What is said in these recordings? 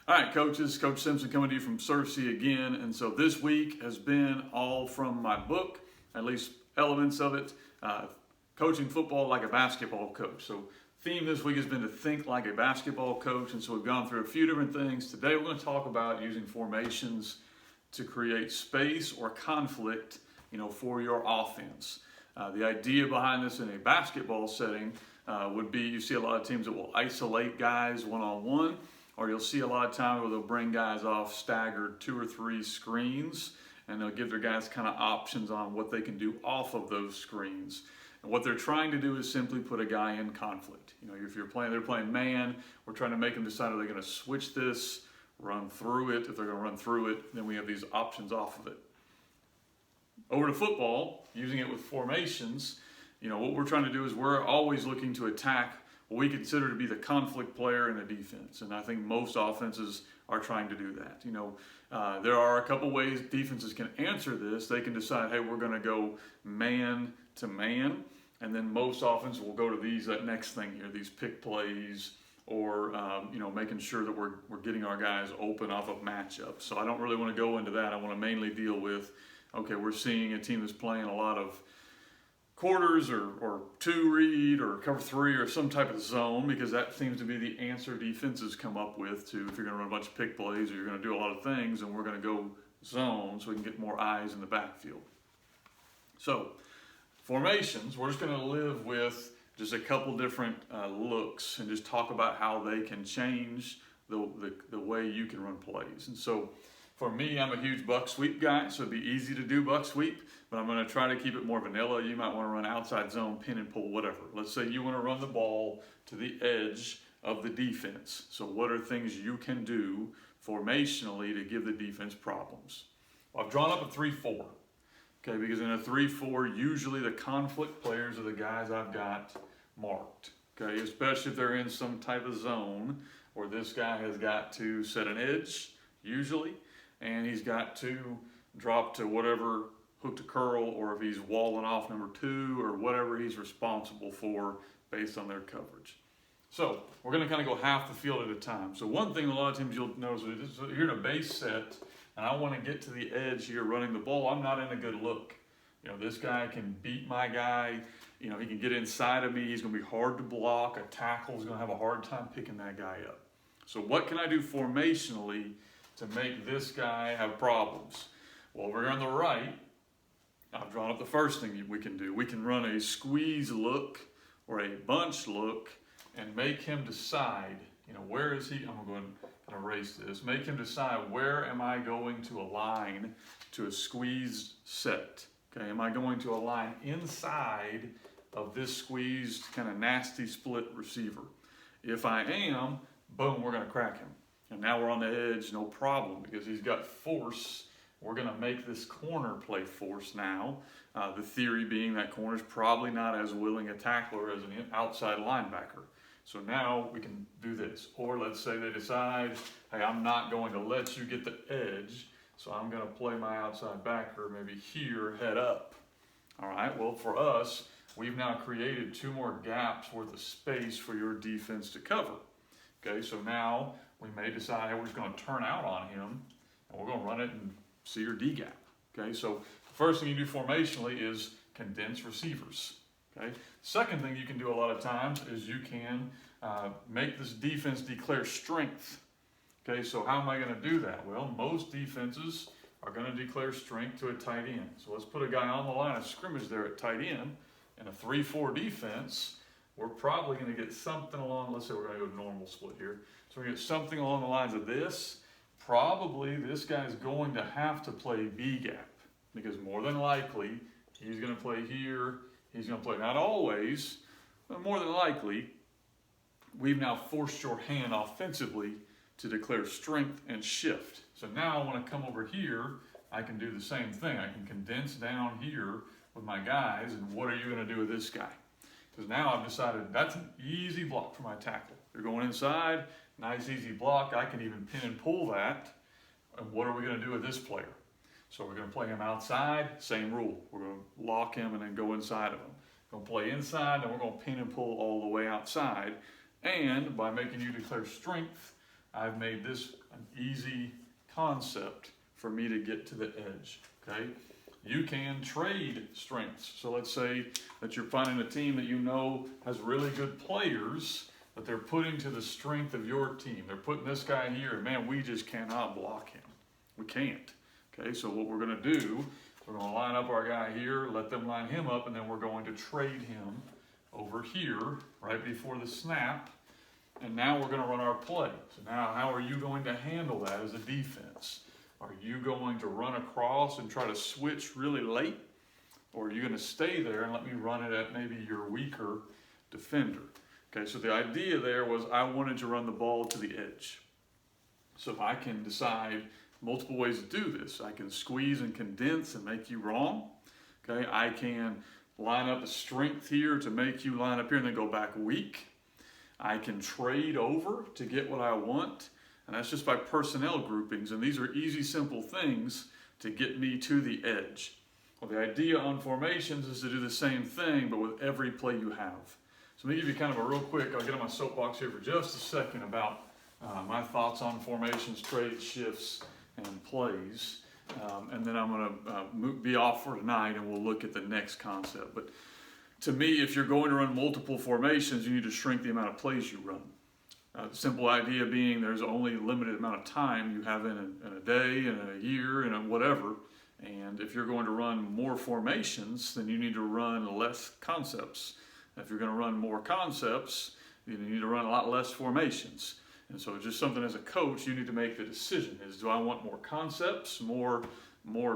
All right, coaches, Coach Simpson coming to you from Cersei again. And so this week has been all from my book, at least elements of it, Coaching Football Like a Basketball Coach. So theme this week has been to think like a basketball coach. And so we've gone through a few different things. Today we're going to talk about using formations to create space or conflict, for your offense. The idea behind this in a basketball setting would be you see a lot of teams that will isolate guys one-on-one, or you'll see a lot of times where they'll bring guys off staggered 2 or 3 screens, and they'll give their guys kind of options on what they can do off of those screens. And what they're trying to do is simply put a guy in conflict. If they're playing man, we're trying to make them decide are they going to switch this, run through it. If they're going to run through it, then we have these options off of it. Over to football, using it with formations, what we're trying to do is we're always looking to attack what we consider to be the conflict player in a defense. And I think most offenses are trying to do that. There are a couple ways defenses can answer this. They can decide, hey, we're going to go man to man. And then most offenses will go to that next thing here, these pick plays, or making sure that we're getting our guys open off of matchups. So I don't really want to go into that. I want to mainly deal with, okay, we're seeing a team that's playing a lot of quarters or 2 read or cover 3 or some type of zone, because that seems to be the answer defenses come up with to if you're going to run a bunch of pick plays or you're going to do a lot of things, and we're going to go zone so we can get more eyes in the backfield. So formations, we're just going to live with just a couple different looks and just talk about how they can change the way you can run plays. And so for me, I'm a huge buck sweep guy, so it'd be easy to do buck sweep, but I'm going to try to keep it more vanilla. You might want to run outside zone, pin and pull, whatever. Let's say you want to run the ball to the edge of the defense. So what are things you can do formationally to give the defense problems? Well, I've drawn up a 3-4, okay, because in a 3-4, usually the conflict players are the guys I've got marked, okay, especially if they're in some type of zone where this guy has got to set an edge, usually, and he's got to drop to whatever hook to curl, or if he's walling off number 2 or whatever he's responsible for based on their coverage. So we're going to kind of go half the field at a time. So one thing a lot of times you'll notice is you're in a base set and I want to get to the edge here running the ball. I'm not in a good look. This guy can beat my guy. He can get inside of me. He's going to be hard to block. A tackle is going to have a hard time picking that guy up. So what can I do formationally to make this guy have problems? Well, over here on the right, I've drawn up the first thing we can do. We can run a squeeze look or a bunch look and make him decide, where is he? I'm going to erase this. Make him decide, where am I going to align to a squeeze set? Okay, am I going to align inside of this squeezed kind of nasty split receiver? If I am, boom, we're going to crack him. And now we're on the edge, no problem, because he's got force. We're going to make this corner play force now. The theory being that corner's probably not as willing a tackler as an outside linebacker. So now we can do this. Or let's say they decide, hey, I'm not going to let you get the edge, so I'm going to play my outside backer maybe here, head up. All right, well, for us, we've now created 2 more gaps worth of space for your defense to cover. Okay, so now we may decide, hey, we're just going to turn out on him, and we're going to run it and see your D gap. Okay, so the first thing you do formationally is condense receivers. Okay, second thing you can do a lot of times is you can make this defense declare strength. Okay, so how am I going to do that? Well, most defenses are going to declare strength to a tight end. So let's put a guy on the line of scrimmage there at tight end. In a 3-4 defense, we're probably going to get something along, let's say we're going to go normal split here. So we're going to get something along the lines of this. Probably this guy's going to have to play B gap, because more than likely he's going to play here, he's going to play, not always, but more than likely, we've now forced your hand offensively to declare strength and shift. So now when I come over here, I can do the same thing. I can condense down here with my guys, and what are you going to do with this guy? Because now I've decided that's an easy block for my tackle. They're going inside, nice easy block. I can even pin and pull that. And what are we going to do with this player? So we're going to play him outside, same rule. We're going to lock him and then go inside of him. We're going to play inside, and we're going to pin and pull all the way outside. And by making you declare strength, I've made this an easy concept for me to get to the edge, okay? You can trade strengths. So let's say that you're finding a team that you know has really good players that they're putting to the strength of your team. They're putting this guy here, and man, we just cannot block him. We can't. Okay, so what we're going to do, we're going to line up our guy here, let them line him up, and then we're going to trade him over here right before the snap. And now we're going to run our play. So now how are you going to handle that as a defense? Are you going to run across and try to switch really late? Or are you going to stay there and let me run it at maybe your weaker defender? Okay, so the idea there was I wanted to run the ball to the edge. So if I can decide multiple ways to do this, I can squeeze and condense and make you wrong. Okay, I can line up a strength here to make you line up here and then go back weak. I can trade over to get what I want. And that's just by personnel groupings. And these are easy, simple things to get me to the edge. Well, the idea on formations is to do the same thing, but with every play you have. So let me give you kind of a real quick, I'll get on my soapbox here for just a second about my thoughts on formations, trades, shifts, and plays. And then I'm going to be off for tonight and we'll look at the next concept. But to me, if you're going to run multiple formations, you need to shrink the amount of plays you run. The simple idea being there's only a limited amount of time you have in a day, in a year, in a whatever. And if you're going to run more formations, then you need to run less concepts. If you're going to run more concepts, you need to run a lot less formations. And so just something as a coach, you need to make the decision is, do I want more concepts, more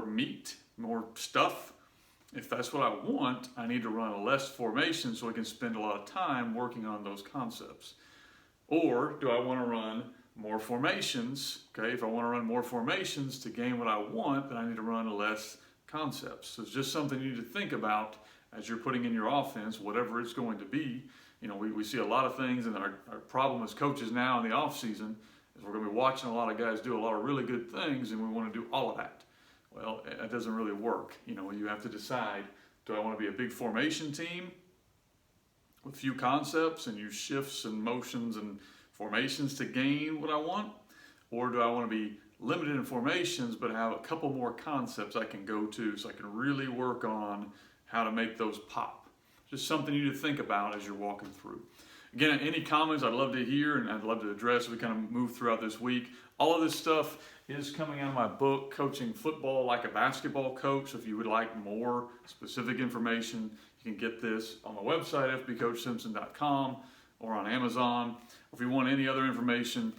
meat, more stuff? If that's what I want, I need to run less formations so I can spend a lot of time working on those concepts. Or do I want to run more formations? Okay, if I want to run more formations to gain what I want, then I need to run less concepts. So it's just something you need to think about as you're putting in your offense, whatever it's going to be. You know, we see a lot of things, and our problem as coaches now in the off season is we're going to be watching a lot of guys do a lot of really good things, and we want to do all of that. Well, it doesn't really work. You know, you have to decide, do I want to be a big formation team with few concepts and use shifts and motions and formations to gain what I want? Or do I want to be limited in formations but have a couple more concepts I can go to so I can really work on how to make those pop? Just something you need to think about as you're walking through. Again, any comments I'd love to hear and I'd love to address as we kind of move throughout this week. All of this stuff is coming out of my book, Coaching Football Like a Basketball Coach. So if you would like more specific information, you can get this on my website, fbcoachsimpson.com, or on Amazon. Or if you want any other information,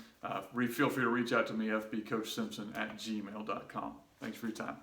feel free to reach out to me, fbcoachsimpson@gmail.com. Thanks for your time.